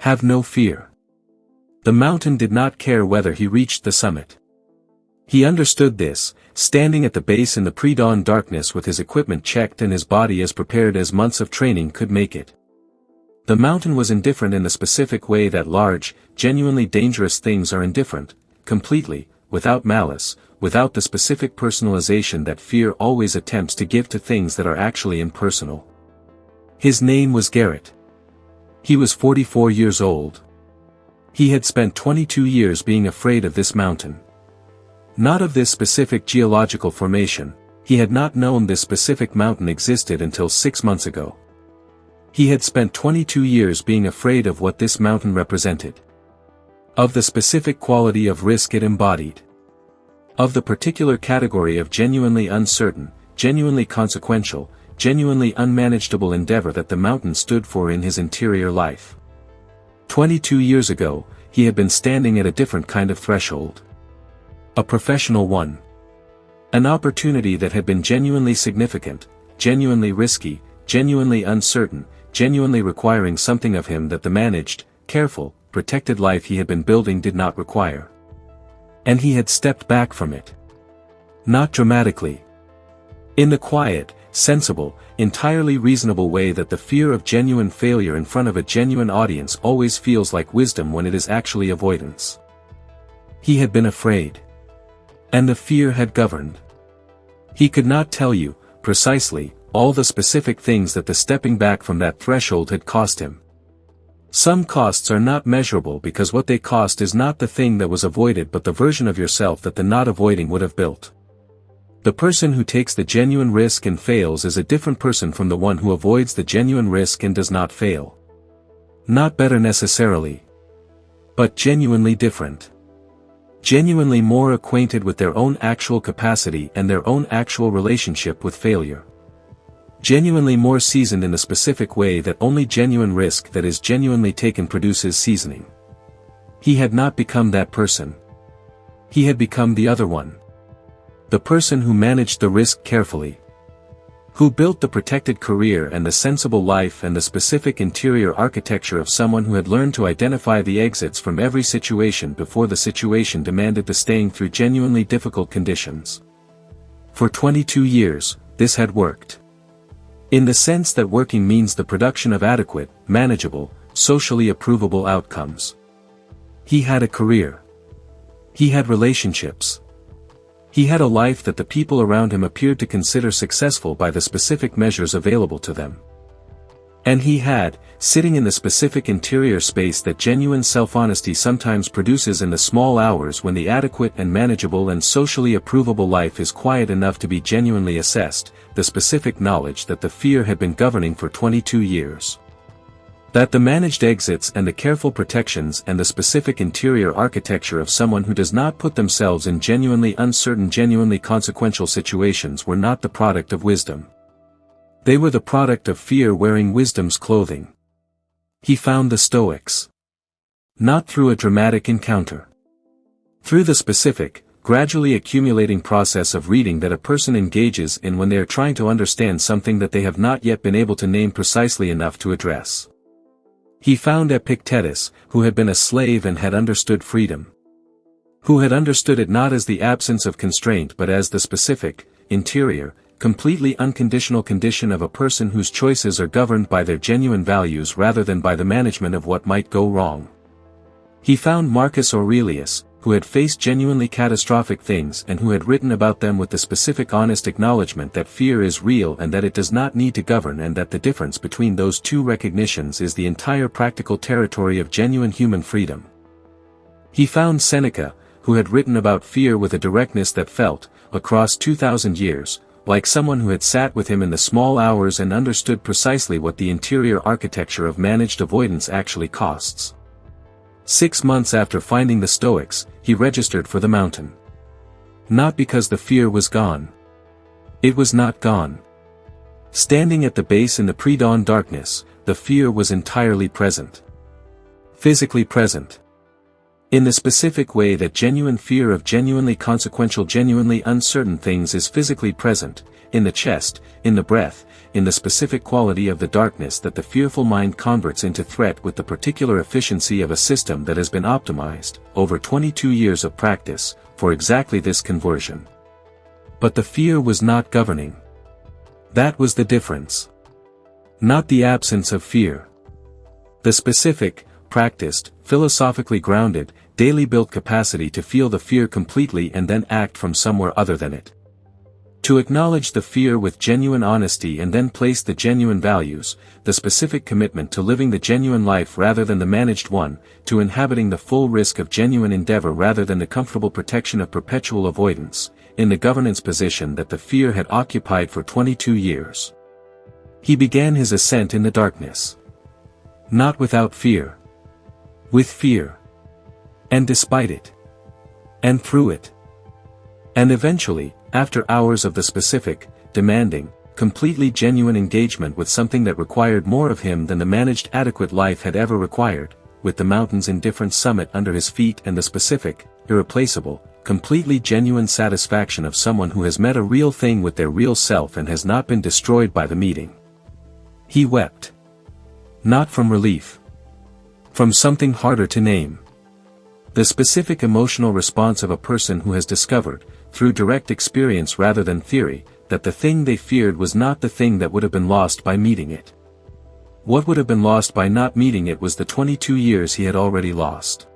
Have no fear. The mountain did not care whether he reached the summit. He understood this, standing at the base in the pre-dawn darkness with his equipment checked and his body as prepared as months of training could make it. The mountain was indifferent in the specific way that large, genuinely dangerous things are indifferent, completely, without malice, without the specific personalization that fear always attempts to give to things that are actually impersonal. His name was Garrett. He was 44 years old. He had spent 22 years being afraid of this mountain. Not of this specific geological formation, he had not known this specific mountain existed until 6 months ago. He had spent 22 years being afraid of what this mountain represented. Of the specific quality of risk it embodied. Of the particular category of genuinely uncertain, genuinely consequential, genuinely unmanageable endeavor that the mountain stood for in his interior life. 22 years ago, he had been standing at a different kind of threshold. A professional one. An opportunity that had been genuinely significant, genuinely risky, genuinely uncertain, genuinely requiring something of him that the managed, careful, protected life he had been building did not require. And he had stepped back from it. Not dramatically. In the quiet, sensible, entirely reasonable way that the fear of genuine failure in front of a genuine audience always feels like wisdom when it is actually avoidance. He had been afraid. And the fear had governed. He could not tell you, precisely, all the specific things that the stepping back from that threshold had cost him. Some costs are not measurable because what they cost is not the thing that was avoided but the version of yourself that the not avoiding would have built. The person who takes the genuine risk and fails is a different person from the one who avoids the genuine risk and does not fail. Not better necessarily. But genuinely different. Genuinely more acquainted with their own actual capacity and their own actual relationship with failure. Genuinely more seasoned in the specific way that only genuine risk that is genuinely taken produces seasoning. He had not become that person. He had become the other one. The person who managed the risk carefully. Who built the protected career and the sensible life and the specific interior architecture of someone who had learned to identify the exits from every situation before the situation demanded the staying through genuinely difficult conditions. For 22 years, this had worked. In the sense that working means the production of adequate, manageable, socially approvable outcomes. He had a career. He had relationships. He had a life that the people around him appeared to consider successful by the specific measures available to them. And he had, sitting in the specific interior space that genuine self-honesty sometimes produces in the small hours when the adequate and manageable and socially approvable life is quiet enough to be genuinely assessed, the specific knowledge that the fear had been governing for 22 years. That the managed exits and the careful protections and the specific interior architecture of someone who does not put themselves in genuinely uncertain, genuinely consequential situations were not the product of wisdom. They were the product of fear wearing wisdom's clothing. He found the Stoics. Not through a dramatic encounter. Through the specific, gradually accumulating process of reading that a person engages in when they are trying to understand something that they have not yet been able to name precisely enough to address. He found Epictetus, who had been a slave and had understood freedom. Who had understood it not as the absence of constraint but as the specific, interior, completely unconditional condition of a person whose choices are governed by their genuine values rather than by the management of what might go wrong. He found Marcus Aurelius, who had faced genuinely catastrophic things and who had written about them with the specific honest acknowledgement that fear is real and that it does not need to govern, and that the difference between those two recognitions is the entire practical territory of genuine human freedom. He found Seneca, who had written about fear with a directness that felt, across 2,000 years, like someone who had sat with him in the small hours and understood precisely what the interior architecture of managed avoidance actually costs. 6 months after finding the Stoics, he registered for the mountain. Not because the fear was gone. It was not gone. Standing at the base in the pre-dawn darkness, the fear was entirely present. Physically present. In the specific way that genuine fear of genuinely consequential, genuinely uncertain things is physically present, in the chest, in the breath, in the specific quality of the darkness that the fearful mind converts into threat with the particular efficiency of a system that has been optimized, over 22 years of practice, for exactly this conversion. But the fear was not governing. That was the difference. Not the absence of fear. The specific, practiced, philosophically grounded, daily built capacity to feel the fear completely and then act from somewhere other than it. To acknowledge the fear with genuine honesty and then place the genuine values, the specific commitment to living the genuine life rather than the managed one, to inhabiting the full risk of genuine endeavor rather than the comfortable protection of perpetual avoidance, in the governance position that the fear had occupied for 22 years. He began his ascent in the darkness. Not without fear. With fear. And despite it. And through it. And eventually, after hours of the specific, demanding, completely genuine engagement with something that required more of him than the managed adequate life had ever required, with the mountain's indifferent summit under his feet and the specific, irreplaceable, completely genuine satisfaction of someone who has met a real thing with their real self and has not been destroyed by the meeting. He wept. Not from relief. From something harder to name. The specific emotional response of a person who has discovered, through direct experience rather than theory, that the thing they feared was not the thing that would have been lost by meeting it. What would have been lost by not meeting it was the 22 years he had already lost.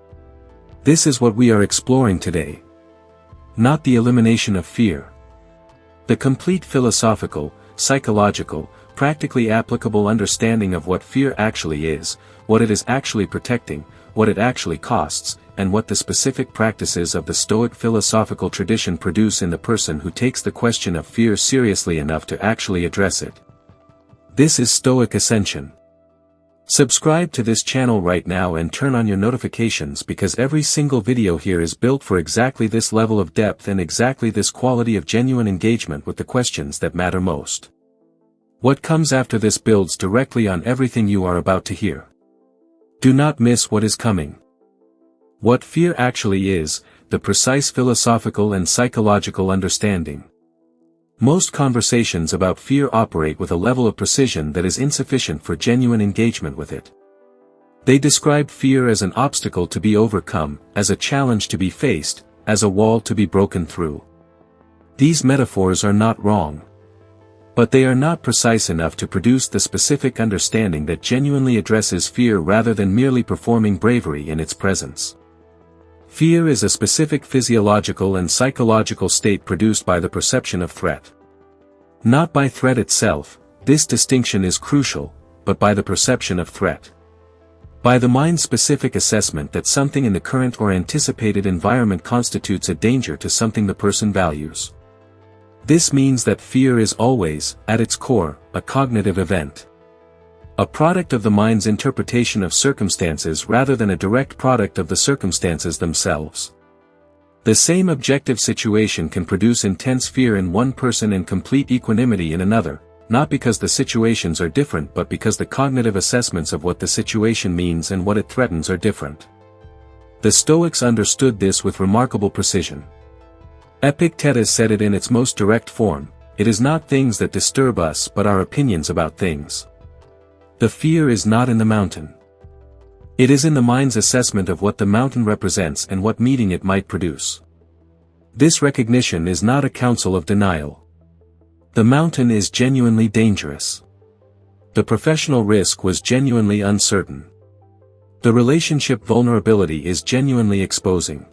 This is what we are exploring today. Not the elimination of fear. The complete philosophical, psychological, practically applicable understanding of what fear actually is, what it is actually protecting, what it actually costs, and what the specific practices of the Stoic philosophical tradition produce in the person who takes the question of fear seriously enough to actually address it. This is Stoic Ascension. Subscribe to this channel right now and turn on your notifications because every single video here is built for exactly this level of depth and exactly this quality of genuine engagement with the questions that matter most. What comes after this builds directly on everything you are about to hear. Do not miss what is coming. What fear actually is, the precise philosophical and psychological understanding. Most conversations about fear operate with a level of precision that is insufficient for genuine engagement with it. They describe fear as an obstacle to be overcome, as a challenge to be faced, as a wall to be broken through. These metaphors are not wrong. But they are not precise enough to produce the specific understanding that genuinely addresses fear rather than merely performing bravery in its presence. Fear is a specific physiological and psychological state produced by the perception of threat. Not by threat itself, this distinction is crucial, but by the perception of threat. By the mind-specific assessment that something in the current or anticipated environment constitutes a danger to something the person values. This means that fear is always, at its core, a cognitive event. A product of the mind's interpretation of circumstances rather than a direct product of the circumstances themselves. The same objective situation can produce intense fear in one person and complete equanimity in another, not because the situations are different but because the cognitive assessments of what the situation means and what it threatens are different. The Stoics understood this with remarkable precision. Epictetus said it in its most direct form, it is not things that disturb us but our opinions about things. The fear is not in the mountain. It is in the mind's assessment of what the mountain represents and what meeting it might produce. This recognition is not a counsel of denial. The mountain is genuinely dangerous. The professional risk was genuinely uncertain. The relationship vulnerability is genuinely exposing.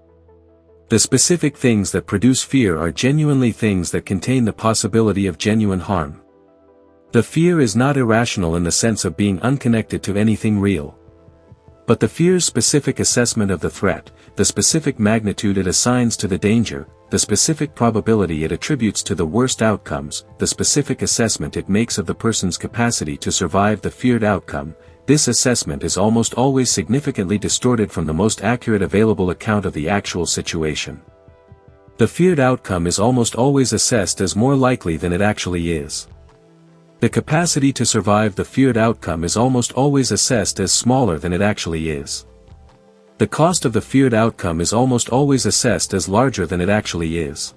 The specific things that produce fear are genuinely things that contain the possibility of genuine harm. The fear is not irrational in the sense of being unconnected to anything real. But the fear's specific assessment of the threat, the specific magnitude it assigns to the danger, the specific probability it attributes to the worst outcomes, the specific assessment it makes of the person's capacity to survive the feared outcome, this assessment is almost always significantly distorted from the most accurate available account of the actual situation. The feared outcome is almost always assessed as more likely than it actually is. The capacity to survive the feared outcome is almost always assessed as smaller than it actually is. The cost of the feared outcome is almost always assessed as larger than it actually is.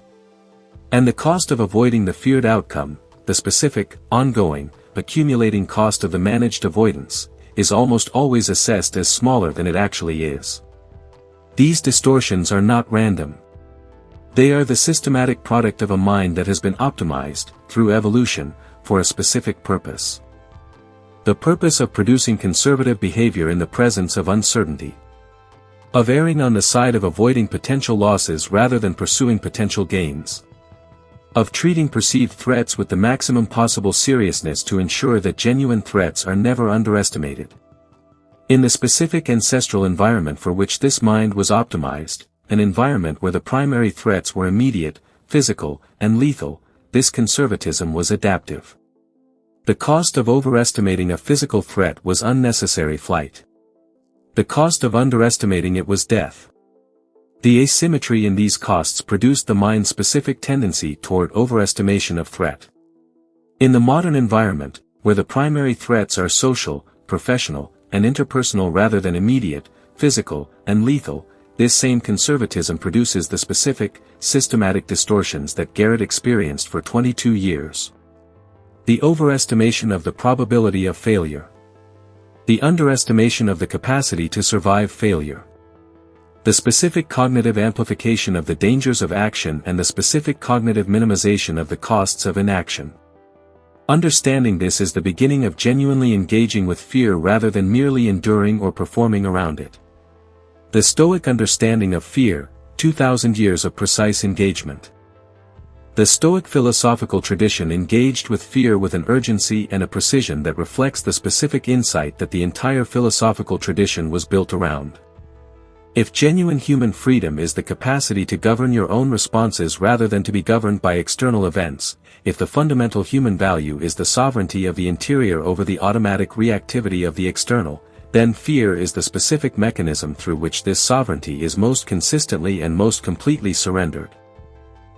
And the cost of avoiding the feared outcome, the specific, ongoing, accumulating cost of the managed avoidance, is almost always assessed as smaller than it actually is. These distortions are not random. They are the systematic product of a mind that has been optimized, through evolution, for a specific purpose. The purpose of producing conservative behavior in the presence of uncertainty. Of erring on the side of avoiding potential losses rather than pursuing potential gains. Of treating perceived threats with the maximum possible seriousness to ensure that genuine threats are never underestimated. In the specific ancestral environment for which this mind was optimized, an environment where the primary threats were immediate, physical, and lethal, this conservatism was adaptive. The cost of overestimating a physical threat was unnecessary flight. The cost of underestimating it was death. The asymmetry in these costs produced the mind's specific tendency toward overestimation of threat. In the modern environment, where the primary threats are social, professional, and interpersonal rather than immediate, physical, and lethal, this same conservatism produces the specific, systematic distortions that Garrett experienced for 22 years. The overestimation of the probability of failure. The underestimation of the capacity to survive failure. The specific cognitive amplification of the dangers of action and the specific cognitive minimization of the costs of inaction. Understanding this is the beginning of genuinely engaging with fear rather than merely enduring or performing around it. The Stoic understanding of fear, 2,000 years of precise engagement. The Stoic philosophical tradition engaged with fear with an urgency and a precision that reflects the specific insight that the entire philosophical tradition was built around. If genuine human freedom is the capacity to govern your own responses rather than to be governed by external events, if the fundamental human value is the sovereignty of the interior over the automatic reactivity of the external, then fear is the specific mechanism through which this sovereignty is most consistently and most completely surrendered.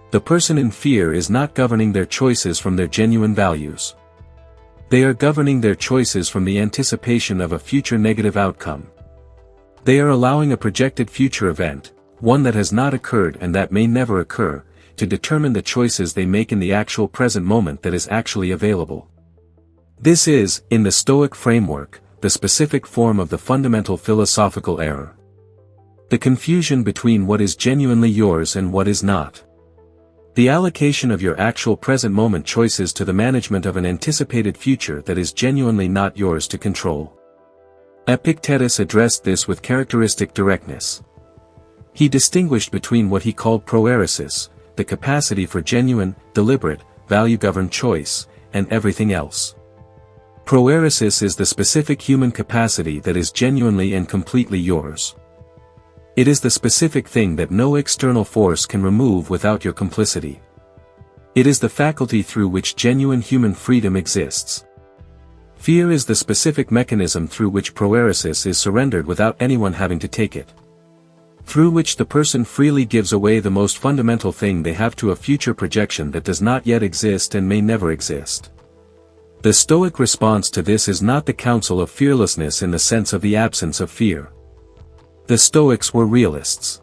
The person in fear is not governing their choices from their genuine values. They are governing their choices from the anticipation of a future negative outcome. They are allowing a projected future event, one that has not occurred and that may never occur, to determine the choices they make in the actual present moment that is actually available. This is, in the Stoic framework, the specific form of the fundamental philosophical error. The confusion between what is genuinely yours and what is not. The allocation of your actual present moment choices to the management of an anticipated future that is genuinely not yours to control. Epictetus addressed this with characteristic directness. He distinguished between what he called proeresis, the capacity for genuine, deliberate, value-governed choice, and everything else. Proeresis is the specific human capacity that is genuinely and completely yours. It is the specific thing that no external force can remove without your complicity. It is the faculty through which genuine human freedom exists. Fear is the specific mechanism through which proeresis is surrendered without anyone having to take it. Through which the person freely gives away the most fundamental thing they have to a future projection that does not yet exist and may never exist. The Stoic response to this is not the counsel of fearlessness in the sense of the absence of fear. The Stoics were realists.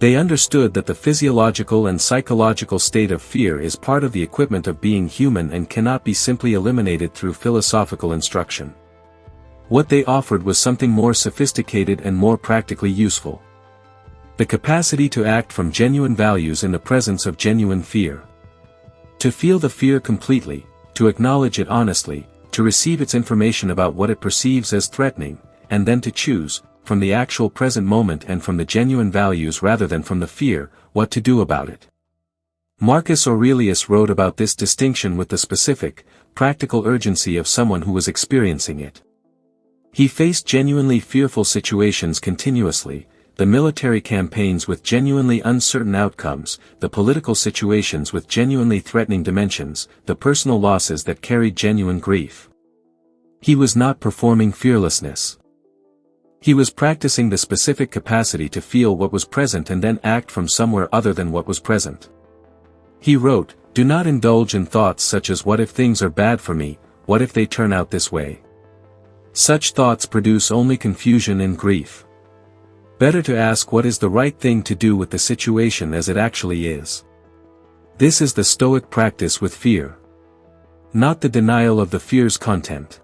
They understood that the physiological and psychological state of fear is part of the equipment of being human and cannot be simply eliminated through philosophical instruction. What they offered was something more sophisticated and more practically useful. The capacity to act from genuine values in the presence of genuine fear. To feel the fear completely, to acknowledge it honestly, to receive its information about what it perceives as threatening, and then to choose, from the actual present moment and from the genuine values rather than from the fear, what to do about it. Marcus Aurelius wrote about this distinction with the specific, practical urgency of someone who was experiencing it. He faced genuinely fearful situations continuously, the military campaigns with genuinely uncertain outcomes, the political situations with genuinely threatening dimensions, the personal losses that carried genuine grief. He was not performing fearlessness. He was practicing the specific capacity to feel what was present and then act from somewhere other than what was present. He wrote, "Do not indulge in thoughts such as what if things are bad for me, what if they turn out this way. Such thoughts produce only confusion and grief. Better to ask what is the right thing to do with the situation as it actually is. This is the Stoic practice with fear. Not the denial of the fear's content.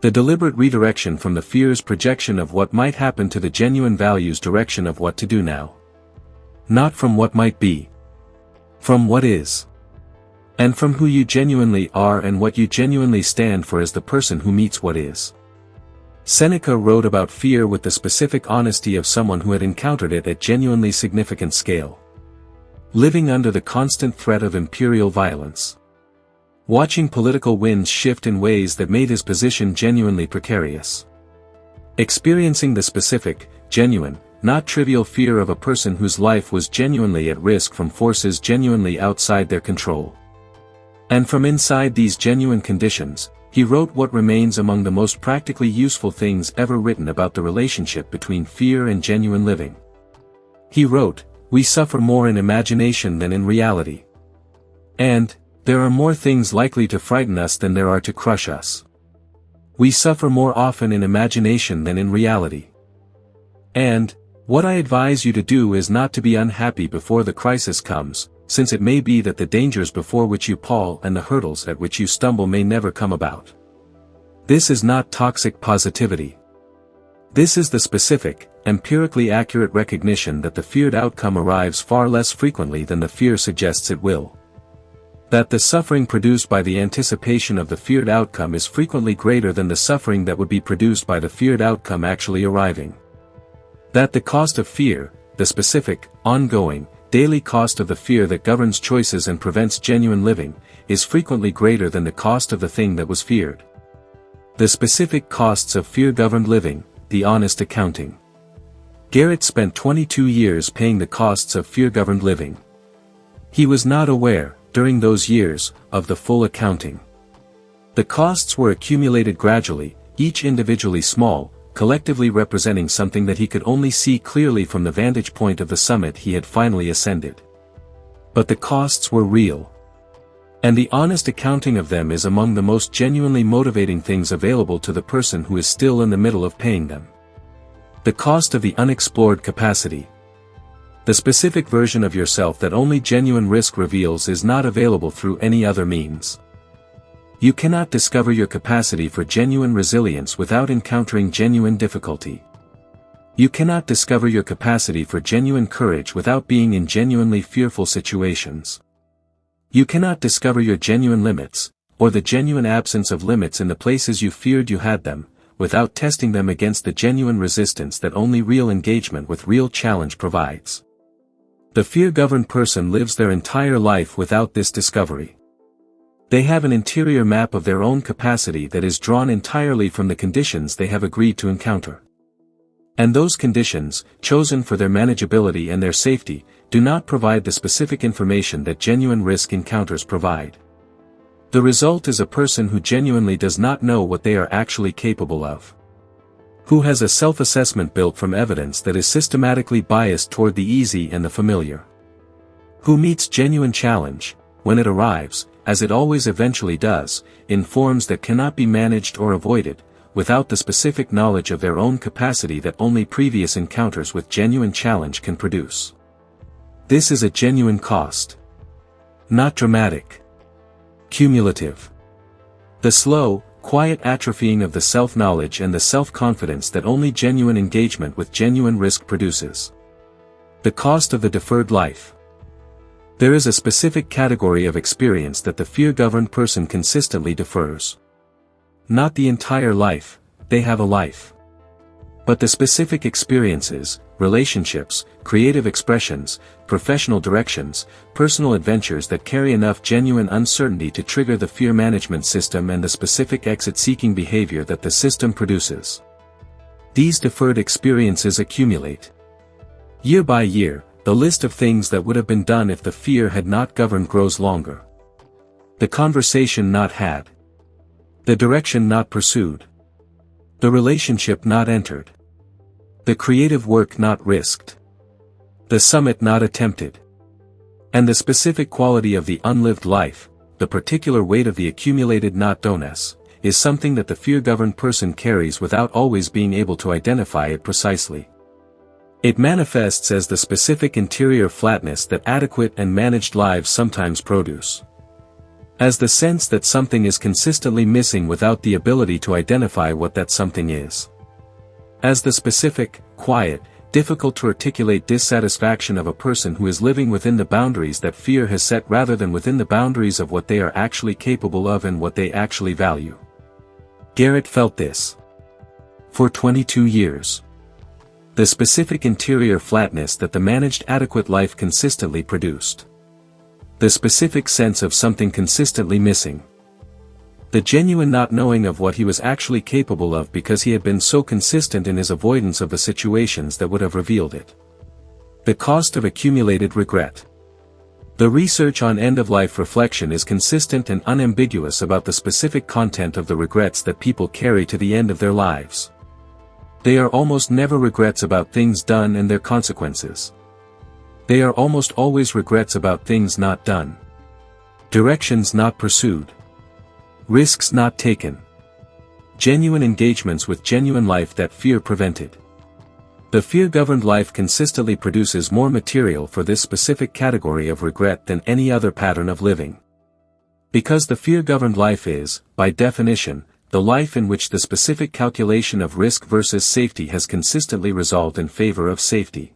The deliberate redirection from the fear's projection of what might happen to the genuine value's direction of what to do now. Not from what might be. From what is. And from who you genuinely are and what you genuinely stand for as the person who meets what is. Seneca wrote about fear with the specific honesty of someone who had encountered it at genuinely significant scale. Living under the constant threat of imperial violence. Watching political winds shift in ways that made his position genuinely precarious. Experiencing the specific, genuine, not trivial fear of a person whose life was genuinely at risk from forces genuinely outside their control. And from inside these genuine conditions, he wrote what remains among the most practically useful things ever written about the relationship between fear and genuine living. He wrote, "We suffer more in imagination than in reality. And, there are more things likely to frighten us than there are to crush us. We suffer more often in imagination than in reality. And, what I advise you to do is not to be unhappy before the crisis comes, since it may be that the dangers before which you pall and the hurdles at which you stumble may never come about." This is not toxic positivity. This is the specific, empirically accurate recognition that the feared outcome arrives far less frequently than the fear suggests it will. That the suffering produced by the anticipation of the feared outcome is frequently greater than the suffering that would be produced by the feared outcome actually arriving. That the cost of fear, the specific, ongoing, daily cost of the fear that governs choices and prevents genuine living, is frequently greater than the cost of the thing that was feared. The specific costs of fear-governed living, the honest accounting. Garrett spent 22 years paying the costs of fear-governed living. He was not aware, during those years, of the full accounting. The costs were accumulated gradually, each individually small, collectively representing something that he could only see clearly from the vantage point of the summit he had finally ascended. But the costs were real. And the honest accounting of them is among the most genuinely motivating things available to the person who is still in the middle of paying them. The cost of the unexplored capacity. The specific version of yourself that only genuine risk reveals is not available through any other means. You cannot discover your capacity for genuine resilience without encountering genuine difficulty. You cannot discover your capacity for genuine courage without being in genuinely fearful situations. You cannot discover your genuine limits, or the genuine absence of limits in the places you feared you had them, without testing them against the genuine resistance that only real engagement with real challenge provides. The fear-governed person lives their entire life without this discovery. They have an interior map of their own capacity that is drawn entirely from the conditions they have agreed to encounter. And those conditions, chosen for their manageability and their safety, do not provide the specific information that genuine risk encounters provide. The result is a person who genuinely does not know what they are actually capable of. Who has a self-assessment built from evidence that is systematically biased toward the easy and the familiar. Who meets genuine challenge, when it arrives, as it always eventually does, in forms that cannot be managed or avoided, without the specific knowledge of their own capacity that only previous encounters with genuine challenge can produce. This is a genuine cost. Not dramatic. Cumulative. The slow, quiet atrophying of the self-knowledge and the self-confidence that only genuine engagement with genuine risk produces. The cost of the deferred life. There is a specific category of experience that the fear-governed person consistently defers. Not the entire life, they have a life. But the specific experiences, relationships, creative expressions, professional directions, personal adventures that carry enough genuine uncertainty to trigger the fear management system and the specific exit-seeking behavior that the system produces. These deferred experiences accumulate. Year by year, the list of things that would have been done if the fear had not governed grows longer. The conversation not had. The direction not pursued. The relationship not entered. The creative work not risked. The summit not attempted. And the specific quality of the unlived life, the particular weight of the accumulated not dones, is something that the fear-governed person carries without always being able to identify it precisely. It manifests as the specific interior flatness that adequate and managed lives sometimes produce. As the sense that something is consistently missing without the ability to identify what that something is. As the specific, quiet, difficult to articulate dissatisfaction of a person who is living within the boundaries that fear has set rather than within the boundaries of what they are actually capable of and what they actually value. Garrett felt this for 22 years. The specific interior flatness that the managed adequate life consistently produced. The specific sense of something consistently missing. The genuine not knowing of what he was actually capable of because he had been so consistent in his avoidance of the situations that would have revealed it. The cost of accumulated regret. The research on end-of-life reflection is consistent and unambiguous about the specific content of the regrets that people carry to the end of their lives. They are almost never regrets about things done and their consequences. They are almost always regrets about things not done. Directions not pursued. Risks not taken. Genuine engagements with genuine life that fear prevented. The fear-governed life consistently produces more material for this specific category of regret than any other pattern of living. Because the fear-governed life is, by definition, the life in which the specific calculation of risk versus safety has consistently resolved in favor of safety.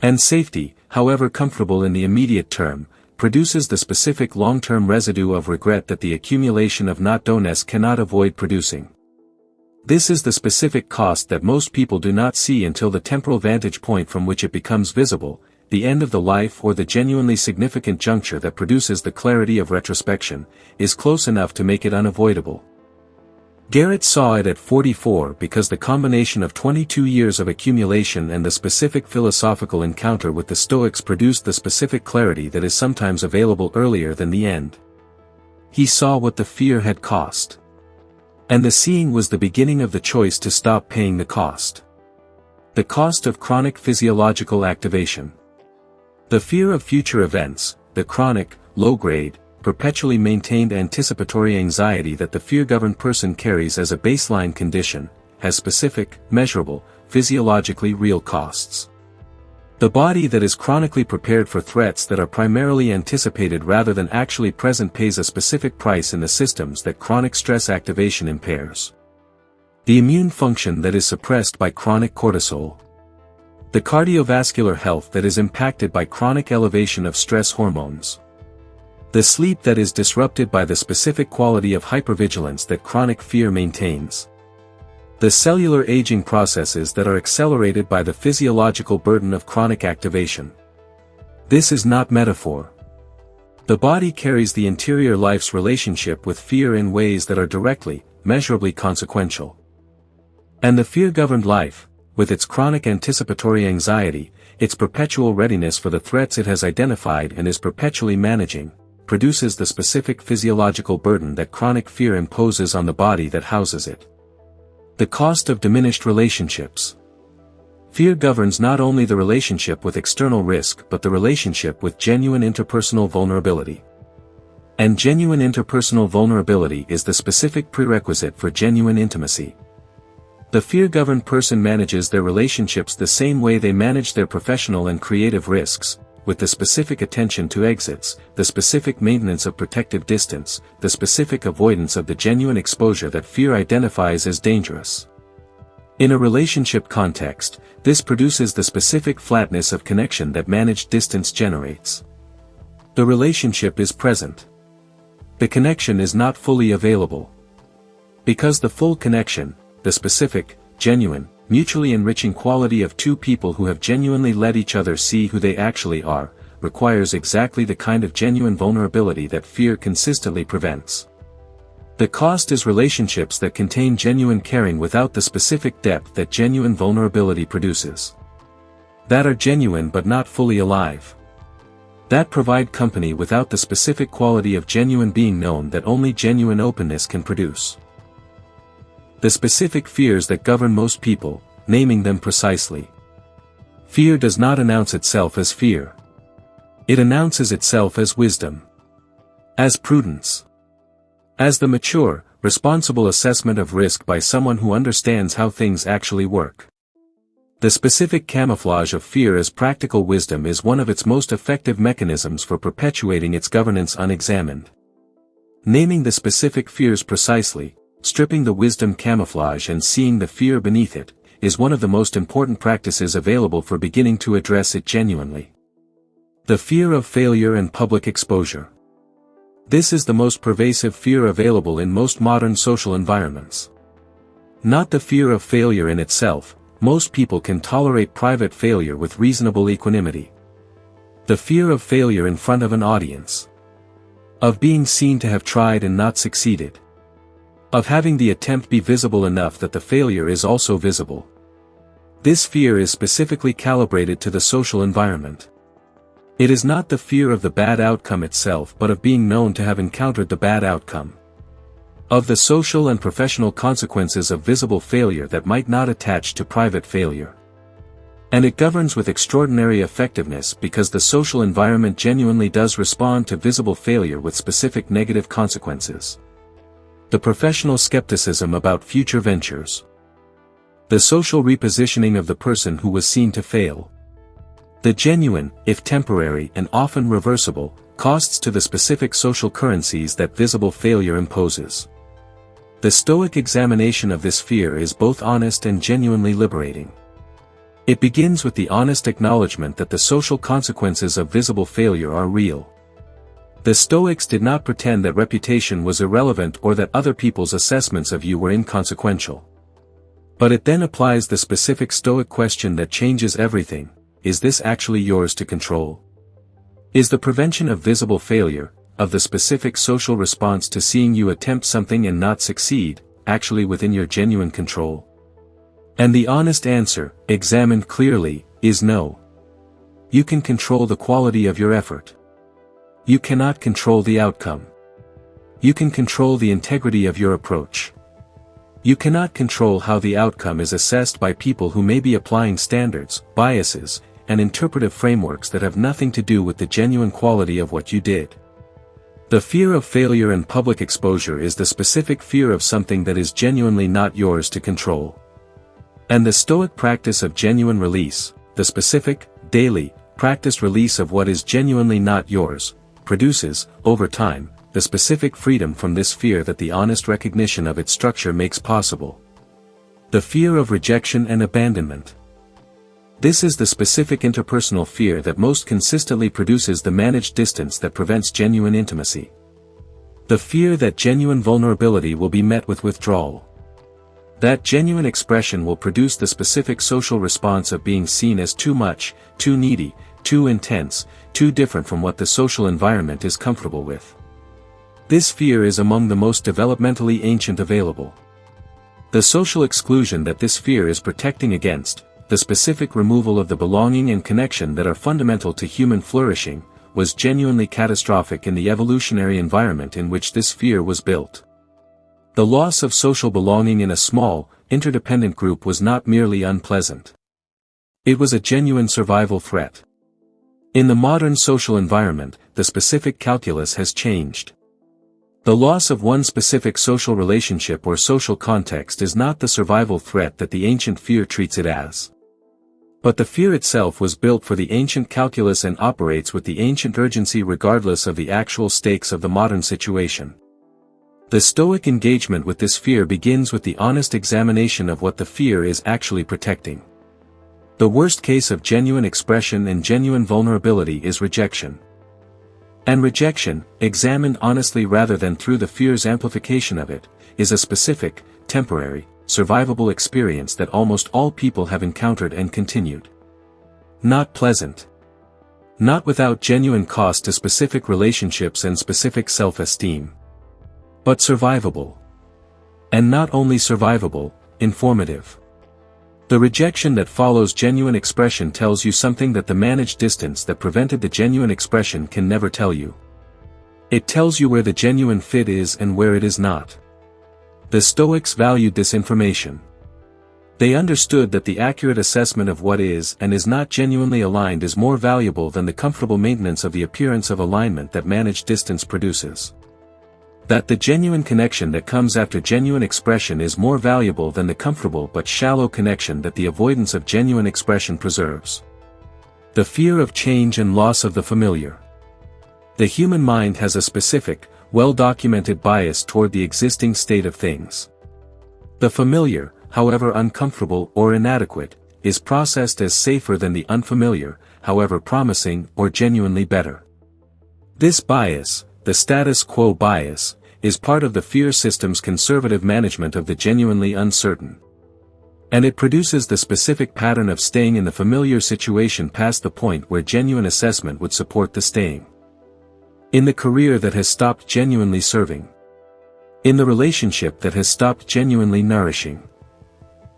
And safety, however comfortable in the immediate term, produces the specific long-term residue of regret that the accumulation of not doneness cannot avoid producing. This is the specific cost that most people do not see until the temporal vantage point from which it becomes visible, the end of the life or the genuinely significant juncture that produces the clarity of retrospection, is close enough to make it unavoidable. Garrett saw it at 44 because the combination of 22 years of accumulation and the specific philosophical encounter with the Stoics produced the specific clarity that is sometimes available earlier than the end. He saw what the fear had cost. And the seeing was the beginning of the choice to stop paying the cost. The cost of chronic physiological activation. The fear of future events, the chronic, low-grade, perpetually maintained anticipatory anxiety that the fear-governed person carries as a baseline condition, has specific, measurable, physiologically real costs. The body that is chronically prepared for threats that are primarily anticipated rather than actually present pays a specific price in the systems that chronic stress activation impairs. The immune function that is suppressed by chronic cortisol. The cardiovascular health that is impacted by chronic elevation of stress hormones. The sleep that is disrupted by the specific quality of hypervigilance that chronic fear maintains. The cellular aging processes that are accelerated by the physiological burden of chronic activation. This is not metaphor. The body carries the interior life's relationship with fear in ways that are directly, measurably consequential. And the fear-governed life, with its chronic anticipatory anxiety, its perpetual readiness for the threats it has identified and is perpetually managing, produces the specific physiological burden that chronic fear imposes on the body that houses it. The cost of diminished relationships. Fear governs not only the relationship with external risk but the relationship with genuine interpersonal vulnerability. And genuine interpersonal vulnerability is the specific prerequisite for genuine intimacy. The fear-governed person manages their relationships the same way they manage their professional and creative risks, with the specific attention to exits, the specific maintenance of protective distance, the specific avoidance of the genuine exposure that fear identifies as dangerous. In a relationship context, this produces the specific flatness of connection that managed distance generates. The relationship is present. The connection is not fully available. Because the full connection, the specific, genuine, mutually enriching quality of two people who have genuinely let each other see who they actually are, requires exactly the kind of genuine vulnerability that fear consistently prevents. The cost is relationships that contain genuine caring without the specific depth that genuine vulnerability produces. That are genuine but not fully alive. That provide company without the specific quality of genuine being known that only genuine openness can produce. The specific fears that govern most people, naming them precisely. Fear does not announce itself as fear. It announces itself as wisdom. As prudence. As the mature, responsible assessment of risk by someone who understands how things actually work. The specific camouflage of fear as practical wisdom is one of its most effective mechanisms for perpetuating its governance unexamined. Naming the specific fears precisely, stripping the wisdom camouflage and seeing the fear beneath it, is one of the most important practices available for beginning to address it genuinely. The fear of failure and public exposure. This is the most pervasive fear available in most modern social environments. Not the fear of failure in itself, most people can tolerate private failure with reasonable equanimity. The fear of failure in front of an audience. Of being seen to have tried and not succeeded. Of having the attempt be visible enough that the failure is also visible. This fear is specifically calibrated to the social environment. It is not the fear of the bad outcome itself but of being known to have encountered the bad outcome. Of the social and professional consequences of visible failure that might not attach to private failure. And it governs with extraordinary effectiveness because the social environment genuinely does respond to visible failure with specific negative consequences. The professional skepticism about future ventures. The social repositioning of the person who was seen to fail. The genuine, if temporary and often reversible, costs to the specific social currencies that visible failure imposes. The Stoic examination of this fear is both honest and genuinely liberating. It begins with the honest acknowledgement that the social consequences of visible failure are real. The Stoics did not pretend that reputation was irrelevant or that other people's assessments of you were inconsequential. But it then applies the specific Stoic question that changes everything: is this actually yours to control? Is the prevention of visible failure, of the specific social response to seeing you attempt something and not succeed, actually within your genuine control? And the honest answer, examined clearly, is no. You can control the quality of your effort. You cannot control the outcome. You can control the integrity of your approach. You cannot control how the outcome is assessed by people who may be applying standards, biases, and interpretive frameworks that have nothing to do with the genuine quality of what you did. The fear of failure and public exposure is the specific fear of something that is genuinely not yours to control. And the Stoic practice of genuine release, the specific, daily, practiced release of what is genuinely not yours, produces, over time, the specific freedom from this fear that the honest recognition of its structure makes possible. The fear of rejection and abandonment. This is the specific interpersonal fear that most consistently produces the managed distance that prevents genuine intimacy. The fear that genuine vulnerability will be met with withdrawal. That genuine expression will produce the specific social response of being seen as too much, too needy, too intense, too different from what the social environment is comfortable with. This fear is among the most developmentally ancient available. The social exclusion that this fear is protecting against, the specific removal of the belonging and connection that are fundamental to human flourishing, was genuinely catastrophic in the evolutionary environment in which this fear was built. The loss of social belonging in a small, interdependent group was not merely unpleasant. It was a genuine survival threat. In the modern social environment, the specific calculus has changed. The loss of one specific social relationship or social context is not the survival threat that the ancient fear treats it as. But the fear itself was built for the ancient calculus and operates with the ancient urgency regardless of the actual stakes of the modern situation. The Stoic engagement with this fear begins with the honest examination of what the fear is actually protecting. The worst case of genuine expression and genuine vulnerability is rejection. And rejection, examined honestly rather than through the fear's amplification of it, is a specific, temporary, survivable experience that almost all people have encountered and continued. Not pleasant. Not without genuine cost to specific relationships and specific self-esteem. But survivable. And not only survivable, informative. The rejection that follows genuine expression tells you something that the managed distance that prevented the genuine expression can never tell you. It tells you where the genuine fit is and where it is not. The Stoics valued this information. They understood that the accurate assessment of what is and is not genuinely aligned is more valuable than the comfortable maintenance of the appearance of alignment that managed distance produces. That the genuine connection that comes after genuine expression is more valuable than the comfortable but shallow connection that the avoidance of genuine expression preserves. The fear of change and loss of the familiar. The human mind has a specific, well-documented bias toward the existing state of things. The familiar, however uncomfortable or inadequate, is processed as safer than the unfamiliar, however promising or genuinely better. This bias, the status quo bias, is part of the fear system's conservative management of the genuinely uncertain. And it produces the specific pattern of staying in the familiar situation past the point where genuine assessment would support the staying. In the career that has stopped genuinely serving. In the relationship that has stopped genuinely nourishing.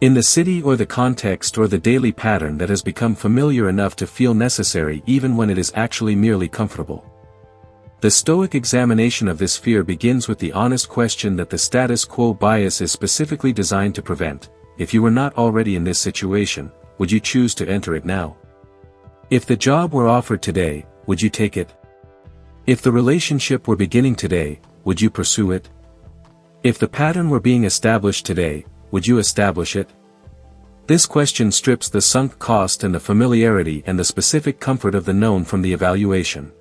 In the city or the context or the daily pattern that has become familiar enough to feel necessary even when it is actually merely comfortable. The Stoic examination of this fear begins with the honest question that the status quo bias is specifically designed to prevent. If you were not already in this situation, would you choose to enter it now? If the job were offered today, would you take it? If the relationship were beginning today, would you pursue it? If the pattern were being established today, would you establish it? This question strips the sunk cost and the familiarity and the specific comfort of the known from the evaluation.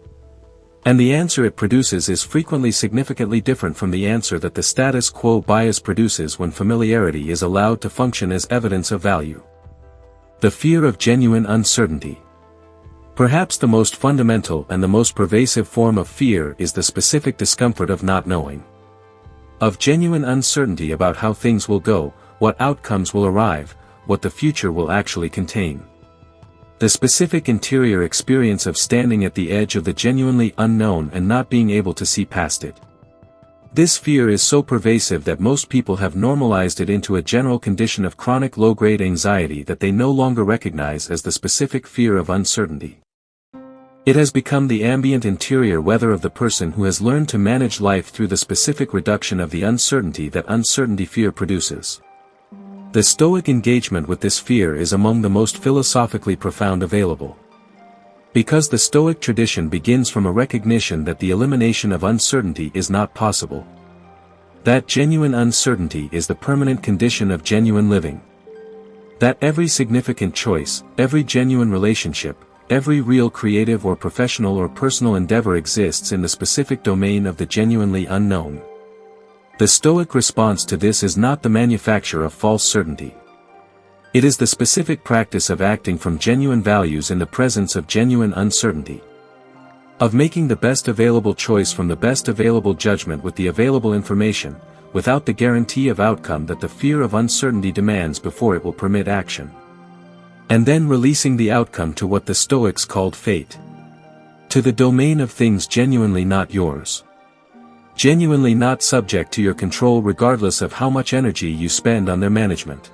And the answer it produces is frequently significantly different from the answer that the status quo bias produces when familiarity is allowed to function as evidence of value. The fear of genuine uncertainty. Perhaps the most fundamental and the most pervasive form of fear is the specific discomfort of not knowing. Of genuine uncertainty about how things will go, what outcomes will arrive, what the future will actually contain. The specific interior experience of standing at the edge of the genuinely unknown and not being able to see past it. This fear is so pervasive that most people have normalized it into a general condition of chronic low-grade anxiety that they no longer recognize as the specific fear of uncertainty. It has become the ambient interior weather of the person who has learned to manage life through the specific reduction of the uncertainty that uncertainty fear produces. The Stoic engagement with this fear is among the most philosophically profound available. Because the Stoic tradition begins from a recognition that the elimination of uncertainty is not possible. That genuine uncertainty is the permanent condition of genuine living. That every significant choice, every genuine relationship, every real creative or professional or personal endeavor exists in the specific domain of the genuinely unknown. The Stoic response to this is not the manufacture of false certainty. It is the specific practice of acting from genuine values in the presence of genuine uncertainty. Of making the best available choice from the best available judgment with the available information, without the guarantee of outcome that the fear of uncertainty demands before it will permit action. And then releasing the outcome to what the Stoics called fate. To the domain of things genuinely not yours. Genuinely not subject to your control regardless of how much energy you spend on their management.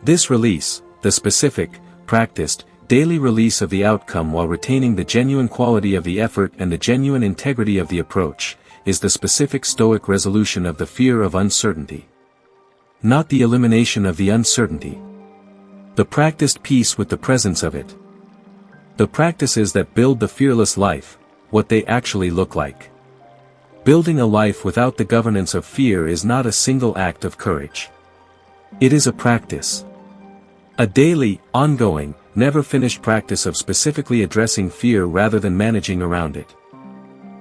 This release, the specific, practiced, daily release of the outcome while retaining the genuine quality of the effort and the genuine integrity of the approach, is the specific Stoic resolution of the fear of uncertainty. Not the elimination of the uncertainty. The practiced peace with the presence of it. The practices that build the fearless life, what they actually look like. Building a life without the governance of fear is not a single act of courage. It is a practice. A daily, ongoing, never-finished practice of specifically addressing fear rather than managing around it.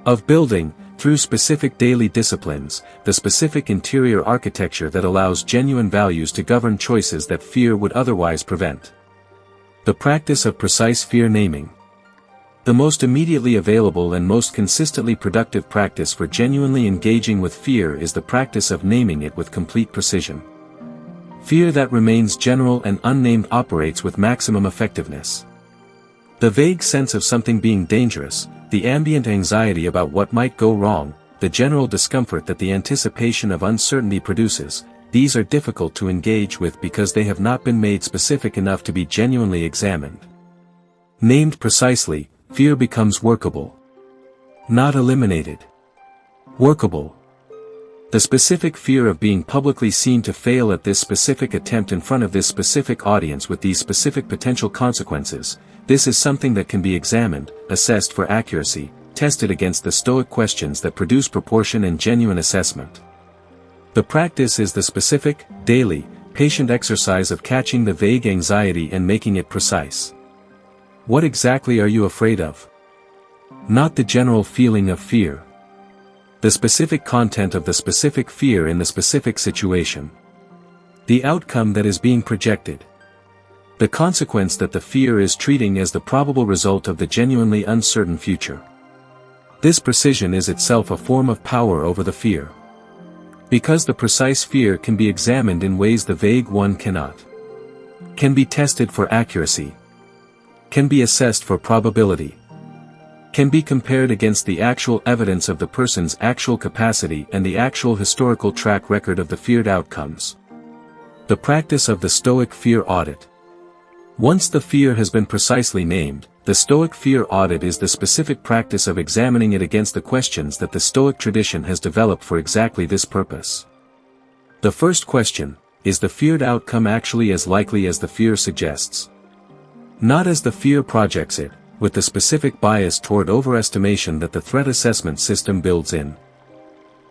Of building, through specific daily disciplines, the specific interior architecture that allows genuine values to govern choices that fear would otherwise prevent. The practice of precise fear naming. The most immediately available and most consistently productive practice for genuinely engaging with fear is the practice of naming it with complete precision. Fear that remains general and unnamed operates with maximum effectiveness. The vague sense of something being dangerous, the ambient anxiety about what might go wrong, the general discomfort that the anticipation of uncertainty produces, these are difficult to engage with because they have not been made specific enough to be genuinely examined. Named precisely, fear becomes workable. Not eliminated. Workable. The specific fear of being publicly seen to fail at this specific attempt in front of this specific audience with these specific potential consequences, this is something that can be examined, assessed for accuracy, tested against the Stoic questions that produce proportion and genuine assessment. The practice is the specific, daily, patient exercise of catching the vague anxiety and making it precise. What exactly are you afraid of? Not the general feeling of fear. The specific content of the specific fear in the specific situation. The outcome that is being projected. The consequence that the fear is treating as the probable result of the genuinely uncertain future. This precision is itself a form of power over the fear. Because the precise fear can be examined in ways the vague one cannot. Can be tested for accuracy. Can be assessed for probability. Can be compared against the actual evidence of the person's actual capacity and the actual historical track record of the feared outcomes. The practice of the Stoic fear audit. Once the fear has been precisely named, the Stoic fear audit is the specific practice of examining it against the questions that the Stoic tradition has developed for exactly this purpose. The first question, is the feared outcome actually as likely as the fear suggests? Not as the fear projects it, with the specific bias toward overestimation that the threat assessment system builds in.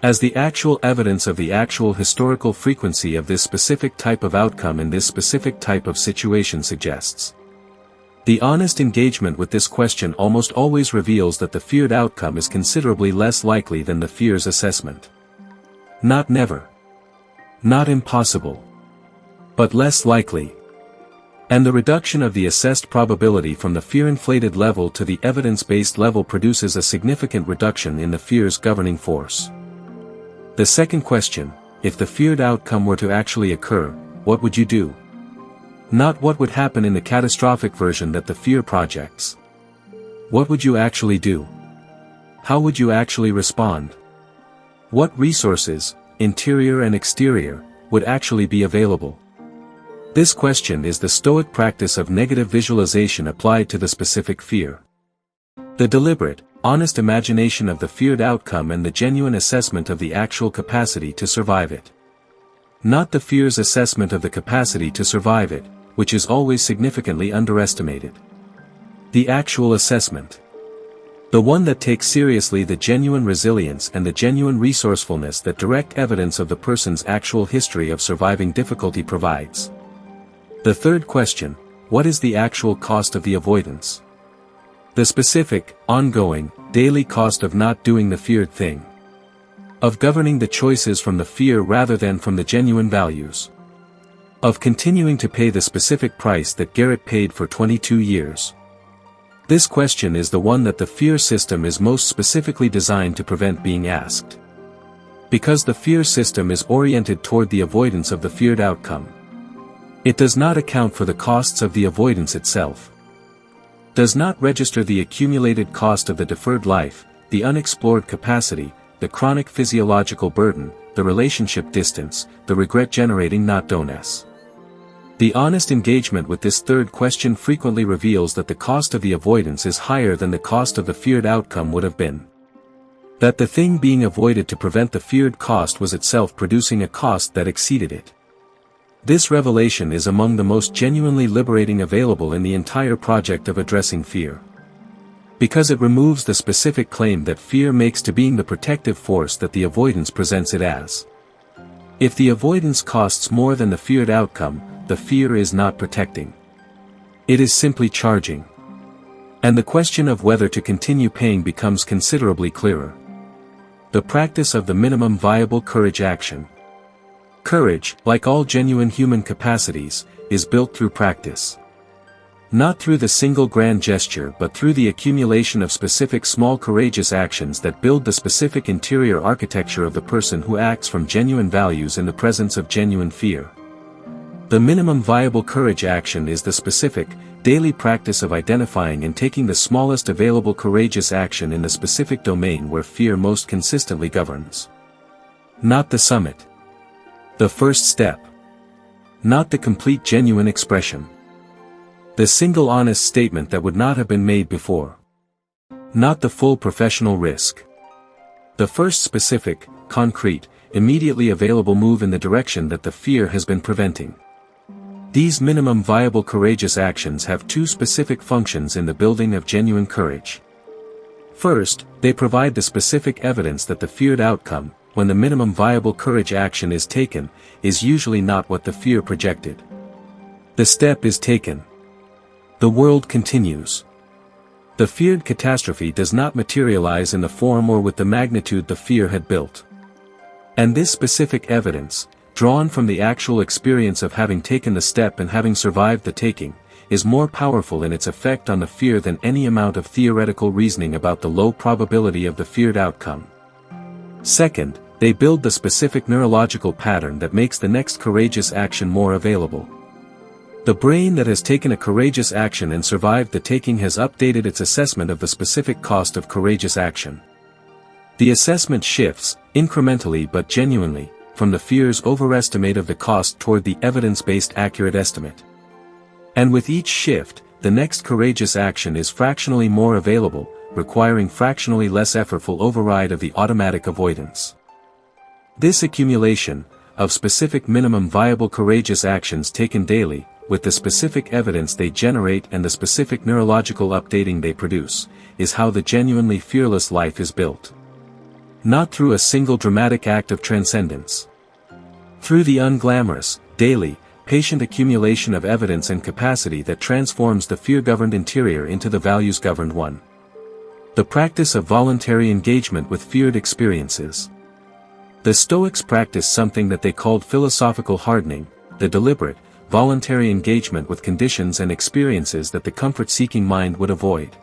As the actual evidence of the actual historical frequency of this specific type of outcome in this specific type of situation suggests. The honest engagement with this question almost always reveals that the feared outcome is considerably less likely than the fear's assessment. Not never. Not impossible. But less likely. And the reduction of the assessed probability from the fear-inflated level to the evidence-based level produces a significant reduction in the fear's governing force. The second question, if the feared outcome were to actually occur, what would you do? Not what would happen in the catastrophic version that the fear projects. What would you actually do? How would you actually respond? What resources, interior and exterior, would actually be available? This question is the Stoic practice of negative visualization applied to the specific fear. The deliberate, honest imagination of the feared outcome and the genuine assessment of the actual capacity to survive it. Not the fear's assessment of the capacity to survive it, which is always significantly underestimated. The actual assessment. The one that takes seriously the genuine resilience and the genuine resourcefulness that direct evidence of the person's actual history of surviving difficulty provides. The third question, what is the actual cost of the avoidance? The specific, ongoing, daily cost of not doing the feared thing. Of governing the choices from the fear rather than from the genuine values. Of continuing to pay the specific price that Garrett paid for 22 years. This question is the one that the fear system is most specifically designed to prevent being asked. Because the fear system is oriented toward the avoidance of the feared outcome. It does not account for the costs of the avoidance itself. Does not register the accumulated cost of the deferred life, the unexplored capacity, the chronic physiological burden, the relationship distance, the regret-generating not-doness. The honest engagement with this third question frequently reveals that the cost of the avoidance is higher than the cost of the feared outcome would have been. That the thing being avoided to prevent the feared cost was itself producing a cost that exceeded it. This revelation is among the most genuinely liberating available in the entire project of addressing fear. Because it removes the specific claim that fear makes to being the protective force that the avoidance presents it as. If the avoidance costs more than the feared outcome, the fear is not protecting. It is simply charging. And the question of whether to continue paying becomes considerably clearer. The practice of the minimum viable courage action. Courage, like all genuine human capacities, is built through practice. Not through the single grand gesture but through the accumulation of specific small courageous actions that build the specific interior architecture of the person who acts from genuine values in the presence of genuine fear. The minimum viable courage action is the specific, daily practice of identifying and taking the smallest available courageous action in the specific domain where fear most consistently governs. Not the summit. The first step. Not the complete genuine expression. The single honest statement that would not have been made before. Not the full professional risk. The first specific, concrete, immediately available move in the direction that the fear has been preventing. These minimum viable courageous actions have two specific functions in the building of genuine courage. First, they provide the specific evidence that the feared outcome, when the minimum viable courage action is taken, is usually not what the fear projected. The step is taken. The world continues. The feared catastrophe does not materialize in the form or with the magnitude the fear had built. And this specific evidence, drawn from the actual experience of having taken the step and having survived the taking, is more powerful in its effect on the fear than any amount of theoretical reasoning about the low probability of the feared outcome. Second, they build the specific neurological pattern that makes the next courageous action more available. The brain that has taken a courageous action and survived the taking has updated its assessment of the specific cost of courageous action. The assessment shifts, incrementally but genuinely, from the fear's overestimate of the cost toward the evidence-based accurate estimate. And with each shift, the next courageous action is fractionally more available, requiring fractionally less effortful override of the automatic avoidance. This accumulation, of specific minimum viable courageous actions taken daily, with the specific evidence they generate and the specific neurological updating they produce, is how the genuinely fearless life is built. Not through a single dramatic act of transcendence. Through the unglamorous, daily, patient accumulation of evidence and capacity that transforms the fear-governed interior into the values-governed one. The practice of voluntary engagement with feared experiences. The Stoics practiced something that they called philosophical hardening, the deliberate, voluntary engagement with conditions and experiences that the comfort-seeking mind would avoid.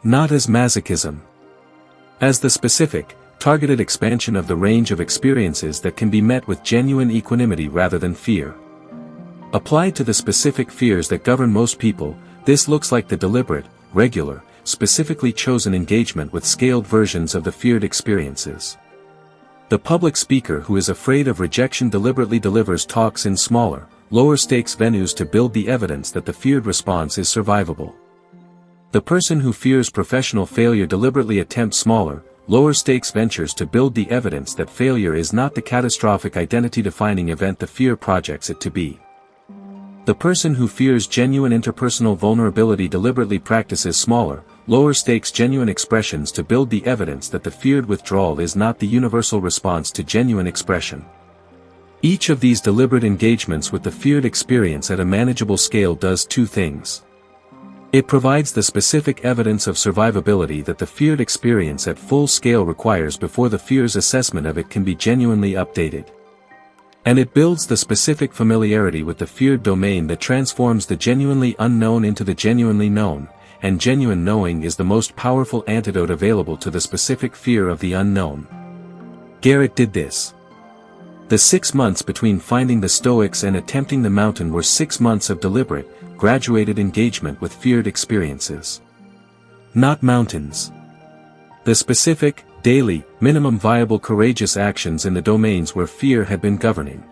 Not as masochism. As the specific, targeted expansion of the range of experiences that can be met with genuine equanimity rather than fear. Applied to the specific fears that govern most people, this looks like the deliberate, regular, specifically chosen engagement with scaled versions of the feared experiences. The public speaker who is afraid of rejection deliberately delivers talks in smaller, lower-stakes venues to build the evidence that the feared response is survivable. The person who fears professional failure deliberately attempts smaller, lower-stakes ventures to build the evidence that failure is not the catastrophic identity-defining event the fear projects it to be. The person who fears genuine interpersonal vulnerability deliberately practices smaller, lower-stakes genuine expressions to build the evidence that the feared withdrawal is not the universal response to genuine expression. Each of these deliberate engagements with the feared experience at a manageable scale does two things. It provides the specific evidence of survivability that the feared experience at full scale requires before the fear's assessment of it can be genuinely updated. And it builds the specific familiarity with the feared domain that transforms the genuinely unknown into the genuinely known, and genuine knowing is the most powerful antidote available to the specific fear of the unknown. Garrett did this. The 6 months between finding the Stoics and attempting the mountain were 6 months of deliberate, graduated engagement with feared experiences. Not mountains. The specific, daily, minimum viable courageous actions in the domains where fear had been governing.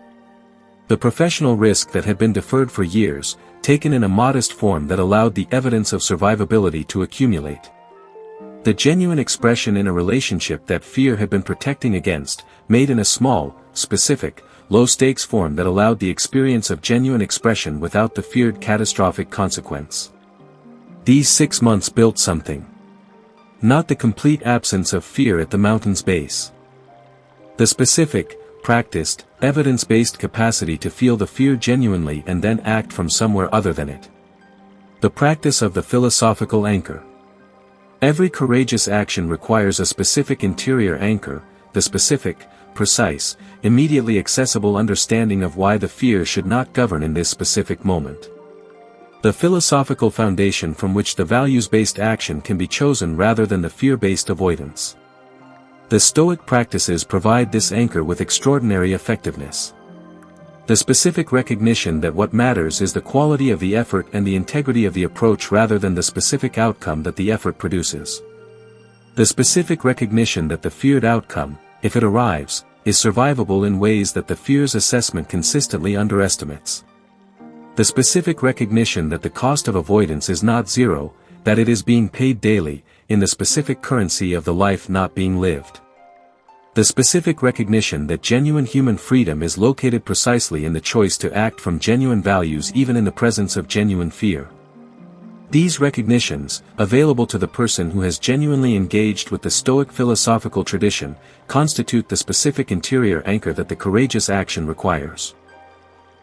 The professional risk that had been deferred for years, taken in a modest form that allowed the evidence of survivability to accumulate. The genuine expression in a relationship that fear had been protecting against, made in a small, specific, low-stakes form that allowed the experience of genuine expression without the feared catastrophic consequence. These 6 months built something. Not the complete absence of fear at the mountain's base. The specific, practiced, evidence-based capacity to feel the fear genuinely and then act from somewhere other than it. The practice of the philosophical anchor. Every courageous action requires a specific interior anchor, the specific, precise, immediately accessible understanding of why the fear should not govern in this specific moment. The philosophical foundation from which the values-based action can be chosen rather than the fear-based avoidance. The Stoic practices provide this anchor with extraordinary effectiveness. The specific recognition that what matters is the quality of the effort and the integrity of the approach rather than the specific outcome that the effort produces. The specific recognition that the feared outcome, if it arrives, is survivable in ways that the fear's assessment consistently underestimates. The specific recognition that the cost of avoidance is not zero, that it is being paid daily, in the specific currency of the life not being lived. The specific recognition that genuine human freedom is located precisely in the choice to act from genuine values even in the presence of genuine fear. These recognitions, available to the person who has genuinely engaged with the Stoic philosophical tradition, constitute the specific interior anchor that the courageous action requires.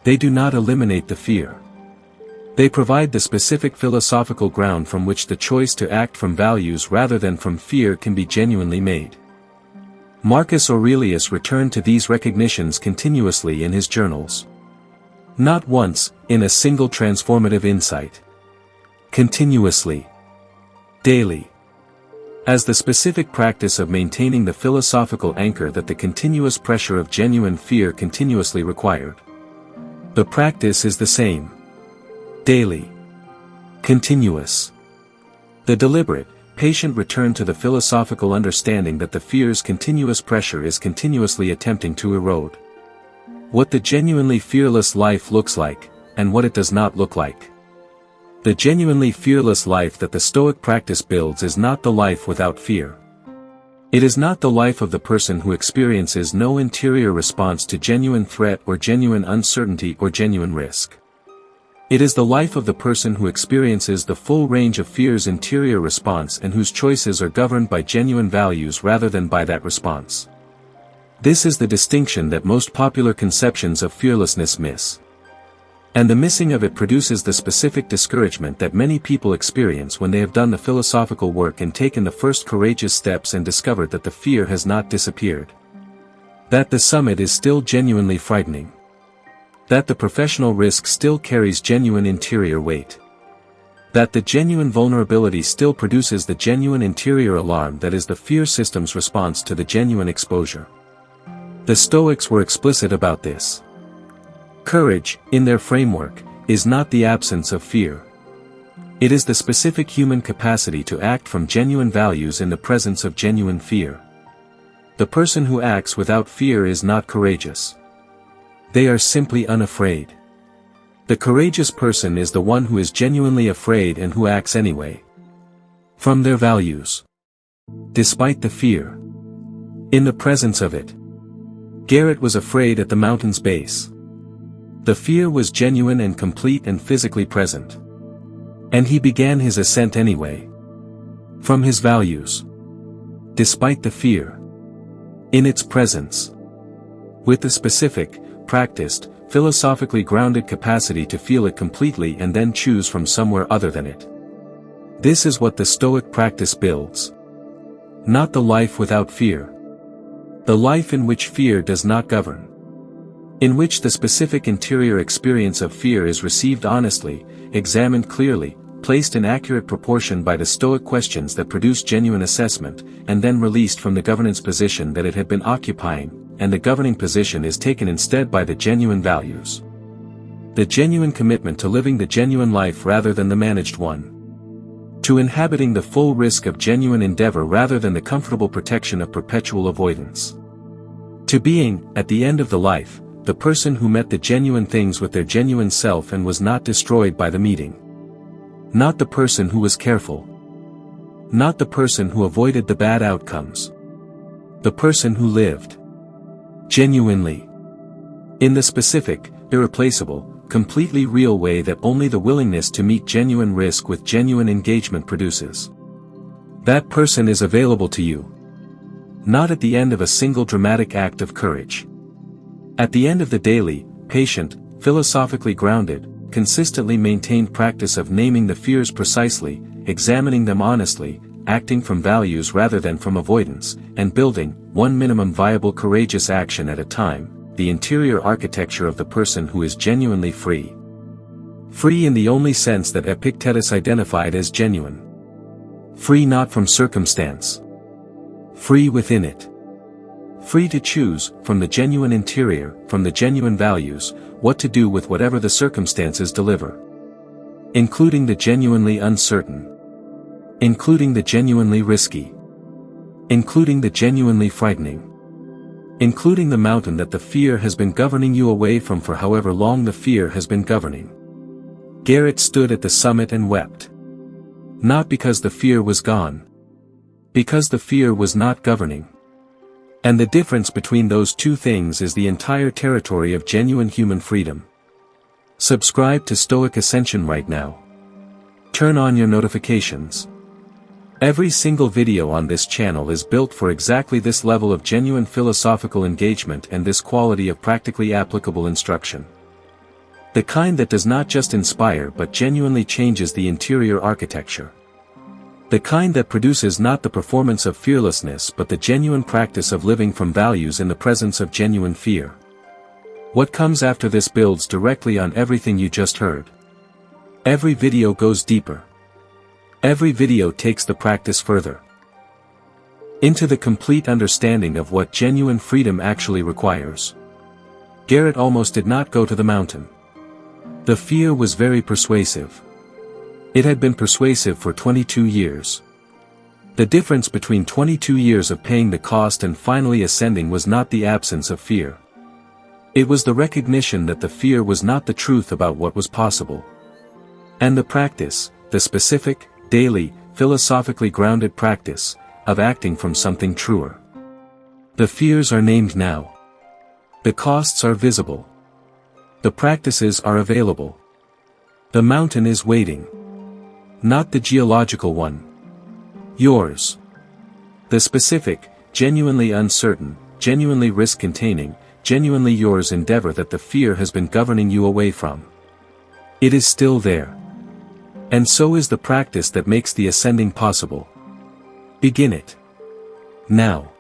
They do not eliminate the fear. They provide the specific philosophical ground from which the choice to act from values rather than from fear can be genuinely made. Marcus Aurelius returned to these recognitions continuously in his journals. Not once, in a single transformative insight. Continuously. Daily. As the specific practice of maintaining the philosophical anchor that the continuous pressure of genuine fear continuously required. The practice is the same. Daily. Continuous. The deliberate, patient return to the philosophical understanding that the fear's continuous pressure is continuously attempting to erode what the genuinely fearless life looks like, and what it does not look like. The genuinely fearless life that the Stoic practice builds is not the life without fear. It is not the life of the person who experiences no interior response to genuine threat or genuine uncertainty or genuine risk. It is the life of the person who experiences the full range of fear's interior response and whose choices are governed by genuine values rather than by that response. This is the distinction that most popular conceptions of fearlessness miss. And the missing of it produces the specific discouragement that many people experience when they have done the philosophical work and taken the first courageous steps and discovered that the fear has not disappeared. That the summit is still genuinely frightening. That the professional risk still carries genuine interior weight. That the genuine vulnerability still produces the genuine interior alarm that is the fear system's response to the genuine exposure. The Stoics were explicit about this. Courage, in their framework, is not the absence of fear. It is the specific human capacity to act from genuine values in the presence of genuine fear. The person who acts without fear is not courageous. They are simply unafraid. The courageous person is the one who is genuinely afraid and who acts anyway. From their values. Despite the fear. In the presence of it. Garrett was afraid at the mountain's base. The fear was genuine and complete and physically present. And he began his ascent anyway. From his values. Despite the fear. In its presence. With the specific, practiced, philosophically grounded capacity to feel it completely and then choose from somewhere other than it. This is what the Stoic practice builds. Not the life without fear. The life in which fear does not govern. In which the specific interior experience of fear is received honestly, examined clearly, placed in accurate proportion by the Stoic questions that produce genuine assessment, and then released from the governance position that it had been occupying, and the governing position is taken instead by the genuine values. The genuine commitment to living the genuine life rather than the managed one. To inhabiting the full risk of genuine endeavor rather than the comfortable protection of perpetual avoidance. To being, at the end of the life, the person who met the genuine things with their genuine self and was not destroyed by the meeting. Not the person who was careful. Not the person who avoided the bad outcomes. The person who lived. Genuinely. In the specific, irreplaceable, completely real way that only the willingness to meet genuine risk with genuine engagement produces. That person is available to you. Not at the end of a single dramatic act of courage. At the end of the daily, patient, philosophically grounded, consistently maintained practice of naming the fears precisely, examining them honestly, acting from values rather than from avoidance, and building, one minimum viable courageous action at a time, the interior architecture of the person who is genuinely free. Free in the only sense that Epictetus identified as genuine. Free not from circumstance. Free within it. Free to choose, from the genuine interior, from the genuine values, what to do with whatever the circumstances deliver. Including the genuinely uncertain. Including the genuinely risky. Including the genuinely frightening. Including the mountain that the fear has been governing you away from for however long the fear has been governing. Garrett stood at the summit and wept. Not because the fear was gone. Because the fear was not governing. And the difference between those two things is the entire territory of genuine human freedom. Subscribe to Stoic Ascension right now. Turn on your notifications. Every single video on this channel is built for exactly this level of genuine philosophical engagement and this quality of practically applicable instruction. The kind that does not just inspire but genuinely changes the interior architecture. The kind that produces not the performance of fearlessness but the genuine practice of living from values in the presence of genuine fear. What comes after this builds directly on everything you just heard. Every video goes deeper. Every video takes the practice further. Into the complete understanding of what genuine freedom actually requires. Garrett almost did not go to the mountain. The fear was very persuasive. It had been persuasive for 22 years. The difference between 22 years of paying the cost and finally ascending was not the absence of fear. It was the recognition that the fear was not the truth about what was possible. And the practice, the specific, daily, philosophically grounded practice, of acting from something truer. The fears are named now. The costs are visible. The practices are available. The mountain is waiting. Not the geological one. Yours. The specific, genuinely uncertain, genuinely risk-containing, genuinely yours endeavor that the fear has been governing you away from. It is still there. And so is the practice that makes the ascending possible. Begin it. Now.